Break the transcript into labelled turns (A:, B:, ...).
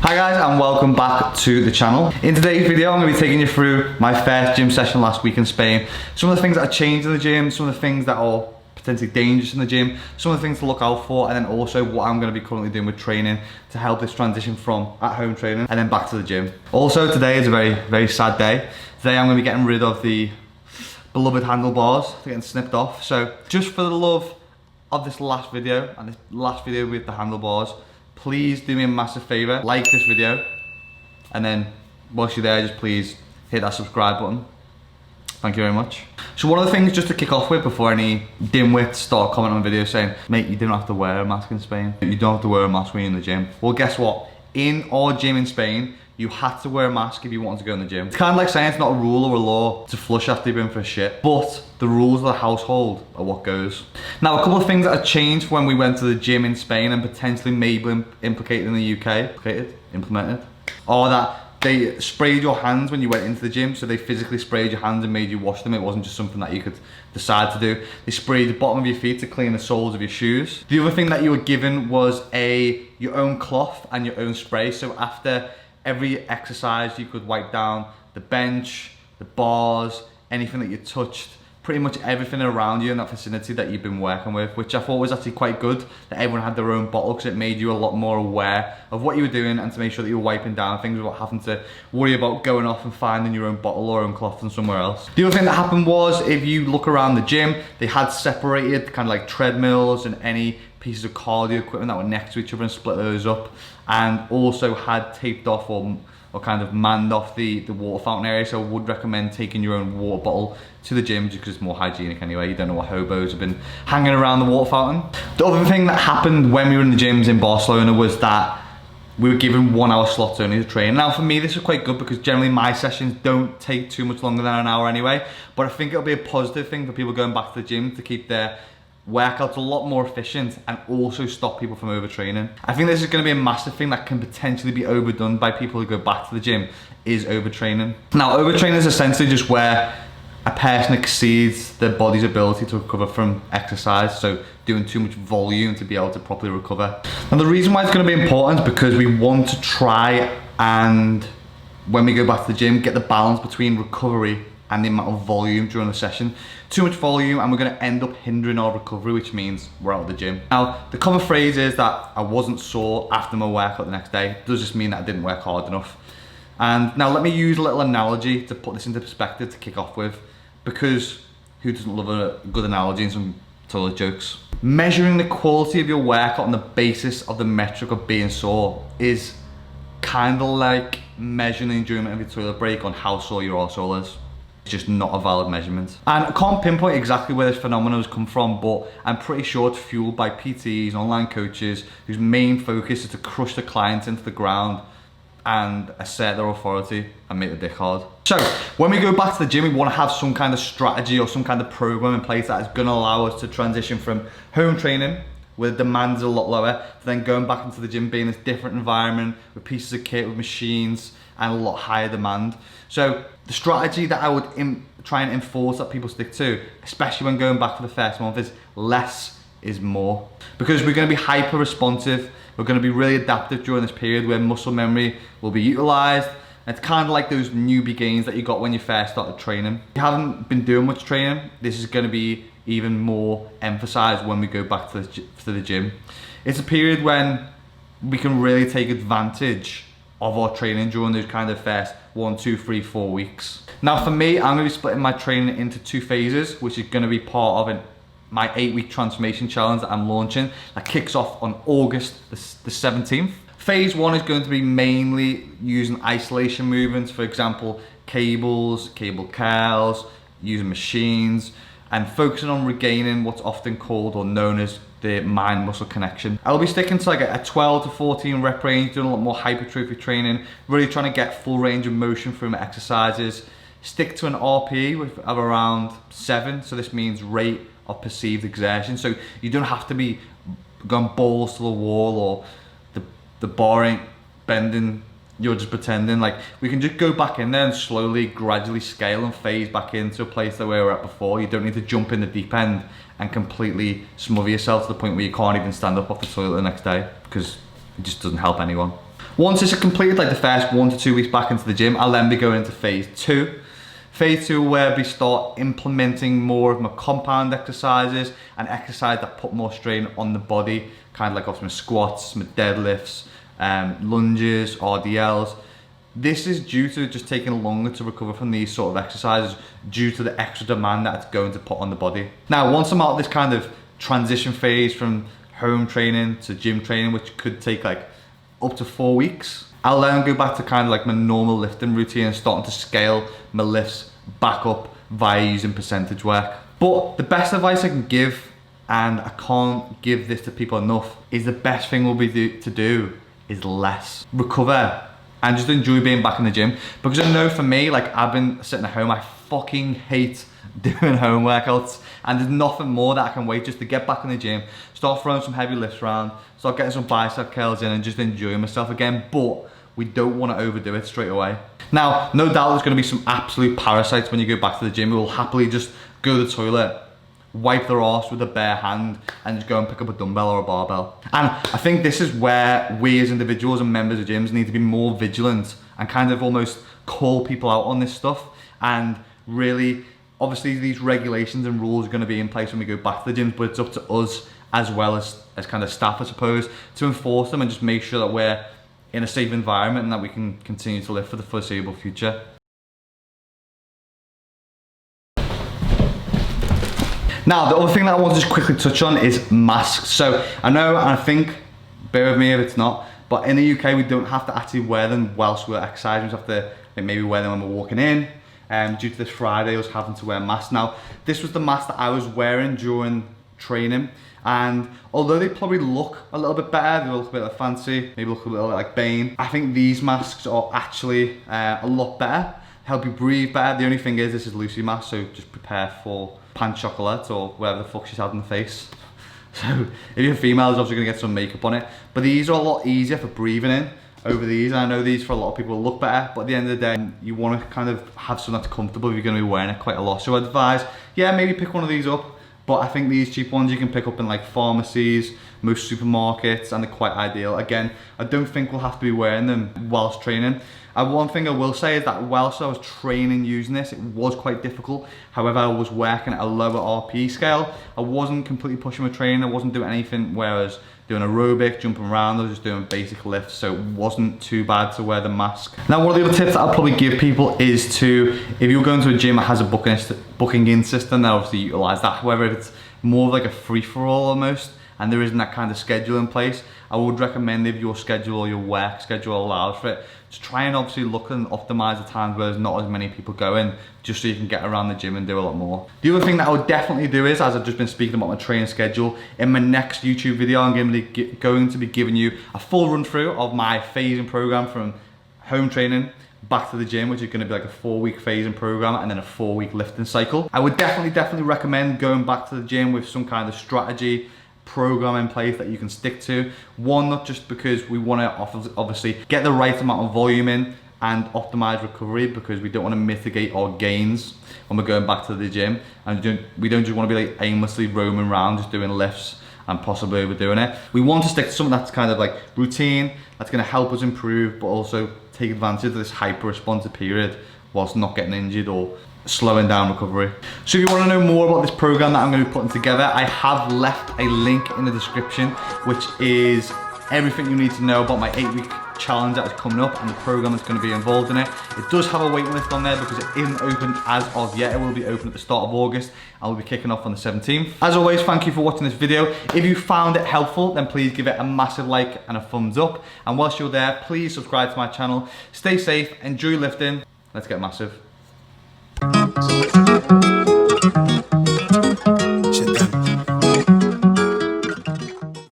A: Hi guys, and welcome back to the channel. In today's video I'm going to be taking you through my first gym session last week in Spain. Some of the things that I changed in the gym, some of the things that are potentially dangerous in the gym, some of the things to look out for, and then also what I'm going to be currently doing with training to help this transition from at home training and then back to the gym. Also today is a very sad day. Today I'm going to be getting rid of the beloved handlebars. They're getting snipped off. So just for the love of this last video and this last video with the handlebars, please do me a massive favor, like this video, and then whilst you're there, just please hit that subscribe button. Thank you very much. So one of the things just to kick off with before any dimwits start commenting on videos saying, mate, you don't have to wear a mask in Spain. You don't have to wear a mask when you're in the gym. Well, guess what? In our gym in Spain, you had to wear a mask if you wanted to go in the gym. It's kind of like saying it's not a rule or a law to flush after you've been for a shit, but the rules of the household are what goes. Now, a couple of things that have changed when we went to the gym in Spain and potentially maybe implicated in the UK, implemented, are that they sprayed your hands when you went into the gym. So they physically sprayed your hands and made you wash them. It wasn't just something that you could decide to do. They sprayed the bottom of your feet to clean the soles of your shoes. The other thing that you were given was your own cloth and your own spray. So after every exercise, you could wipe down the bench, the bars, anything that you touched, pretty much everything around you in that vicinity that you've been working with, which I thought was actually quite good that everyone had their own bottle, because it made you a lot more aware of what you were doing and to make sure that you were wiping down things without having to worry about going off and finding your own bottle or own cloth from somewhere else. The other thing that happened was, if you look around the gym, they had separated kind of like treadmills and any pieces of cardio equipment that were next to each other and split those up, and also had taped off or kind of manned off the water fountain area. So I would recommend taking your own water bottle to the gym just because it's more hygienic anyway. You don't know what hobos have been hanging around the water fountain. The other thing that happened when we were in the gyms in Barcelona was that we were given 1 hour slots only to train. Now for me this is quite good because generally my sessions don't take too much longer than an hour anyway, but I think it'll be a positive thing for people going back to the gym to keep their workouts a lot more efficient and also stop people from overtraining. I think this is going to be a massive thing that can potentially be overdone by people who go back to the gym, is overtraining. Now overtraining is essentially just where a person exceeds their body's ability to recover from exercise, so doing too much volume to be able to properly recover. Now the reason why it's going to be important is because we want to try and, when we go back to the gym, get the balance between recovery and the amount of volume during the session. Too much volume and we're going to end up hindering our recovery, which means we're out of the gym. Now the common phrase is that I wasn't sore after my workout the next day. It does just mean that I didn't work hard enough. And now let me use a little analogy to put this into perspective to kick off with, because who doesn't love a good analogy and some toilet jokes? Measuring the quality of your workout on the basis of the metric of being sore is kind of like measuring the enjoyment of your toilet break on how sore your arsehole is. Just not a valid measurement. And I can't pinpoint exactly where this phenomenon has come from, but I'm pretty sure it's fueled by PTs and online coaches whose main focus is to crush the clients into the ground and assert their authority and make the dick hard. So when we go back to the gym, we want to have some kind of strategy or some kind of program in place that is going to allow us to transition from home training, where the demand is a lot lower, to then going back into the gym, being this different environment with pieces of kit, with machines, and a lot higher demand. So the strategy that I would try and enforce that people stick to, especially when going back for the first month, is less is more. Because we're going to be hyper responsive, we're going to be really adaptive during this period where muscle memory will be utilized. And it's kind of like those newbie gains that you got when you first started training. If you haven't been doing much training, this is going to be even more emphasized when we go back to the gym. It's a period when we can really take advantage of our training during those kind of first 1, 2, 3, 4 weeks. Now for me, I'm going to be splitting my training into 2 phases, which is going to be part of my 8-week transformation challenge that I'm launching. That kicks off on August the 17th. Phase 1 is going to be mainly using isolation movements, for example, cables, cable curls, using machines, and focusing on regaining what's often called or known as the mind-muscle connection. I'll be sticking to like a 12 to 14 rep range, doing a lot more hypertrophy training, really trying to get full range of motion from exercises. Stick to an RPE of around 7, so this means rate of perceived exertion. So you don't have to be going balls to the wall or the bar ain't bending, you're just pretending. Like, we can just go back in there and slowly, gradually scale and phase back into a place that we were at before. You don't need to jump in the deep end and completely smother yourself to the point where you can't even stand up off the toilet the next day, because it just doesn't help anyone. Once it's completed, like the first 1 to 2 weeks back into the gym, I'll then be going into phase 2. Phase 2, where we start implementing more of my compound exercises and exercise that put more strain on the body, kind of like off my squats, my deadlifts, lunges, RDLs. This is due to just taking longer to recover from these sort of exercises due to the extra demand that it's going to put on the body. Now, once I'm out of this kind of transition phase from home training to gym training, which could take like up to 4 weeks, I'll then go back to kind of like my normal lifting routine and starting to scale my lifts back up via using percentage work. But the best advice I can give, and I can't give this to people enough, is the best thing will be to do is less. Recover and just enjoy being back in the gym. Because I know for me, like I've been sitting at home, I fucking hate doing home workouts, and there's nothing more that I can wait just to get back in the gym, start throwing some heavy lifts around, start getting some bicep curls in and just enjoying myself again. But we don't want to overdo it straight away. Now, no doubt there's going to be some absolute parasites when you go back to the gym who will happily just go to the toilet, wipe their arse with a bare hand and just go and pick up a dumbbell or a barbell. And I think this is where we as individuals and members of gyms need to be more vigilant and kind of almost call people out on this stuff. And really, obviously these regulations and rules are going to be in place when we go back to the gyms, but it's up to us as well as kind of staff, I suppose, to enforce them and just make sure that we're in a safe environment and that we can continue to live for the foreseeable future. Now, the other thing that I want to just quickly touch on is masks. So I know, and I think, bear with me if it's not, but in the UK we don't have to actually wear them whilst we're exercising. We just have to maybe wear them when we're walking in. Due to this Friday, I was having to wear masks. Now, this was the mask that I was wearing during training, and although they probably look a little bit better, they look a bit like fancy, maybe look a little bit like Bane, I think these masks are actually a lot better, help you breathe better. The only thing is, this is Lucy mask, so just prepare for pan chocolate or whatever the fuck she's had in the face. So if you're female, there's obviously gonna get some makeup on it, but these are a lot easier for breathing in over these. And I know these for a lot of people look better, but at the end of the day, you want to kind of have something that's comfortable if you're going to be wearing it quite a lot. So I advise, yeah, maybe pick one of these up, but I think these cheap ones you can pick up in like pharmacies, most supermarkets, and they're quite ideal. Again, I don't think we'll have to be wearing them whilst training. One thing I will say is that whilst I was training using this, it was quite difficult. However, I was working at a lower RPE scale. I wasn't completely pushing my training. I wasn't doing anything where I was doing aerobic, jumping around. I was just doing basic lifts, so it wasn't too bad to wear the mask. Now, one of the other tips that I'll probably give people is to, if you're going to a gym that has a booking in system, then obviously utilize that. However, if it's more like a free-for-all almost, and there isn't that kind of schedule in place, I would recommend, if your schedule or your work schedule allows for it, to try and obviously look and optimize the times where there's not as many people going, just so you can get around the gym and do a lot more. The other thing that I would definitely do is, as I've just been speaking about my training schedule, in my next YouTube video, I'm going to be giving you a full run through of my phasing program from home training back to the gym, which is going to be like a 4-week phasing program and then a 4-week lifting cycle. I would definitely recommend going back to the gym with some kind of strategy program in place that you can stick to. One, not just because we want to obviously get the right amount of volume in and optimize recovery, because we don't want to mitigate our gains when we're going back to the gym, and we don't just want to be like aimlessly roaming around just doing lifts and possibly overdoing it. We want to stick to something that's kind of like routine, that's going to help us improve, but also take advantage of this hyper responsive period whilst not getting injured or slowing down recovery. So if you want to know more about this program that I'm going to be putting together, I have left a link in the description, which is everything you need to know about my 8-week challenge that is coming up and the program that's going to be involved in it. It does have a waiting list on there because it isn't open as of yet. It will be open at the start of August. I will be kicking off on the 17th. As always, thank you for watching this video. If you found it helpful, then please give it a massive like and a thumbs up. And whilst you're there, please subscribe to my channel. Stay safe, enjoy lifting. Let's get massive.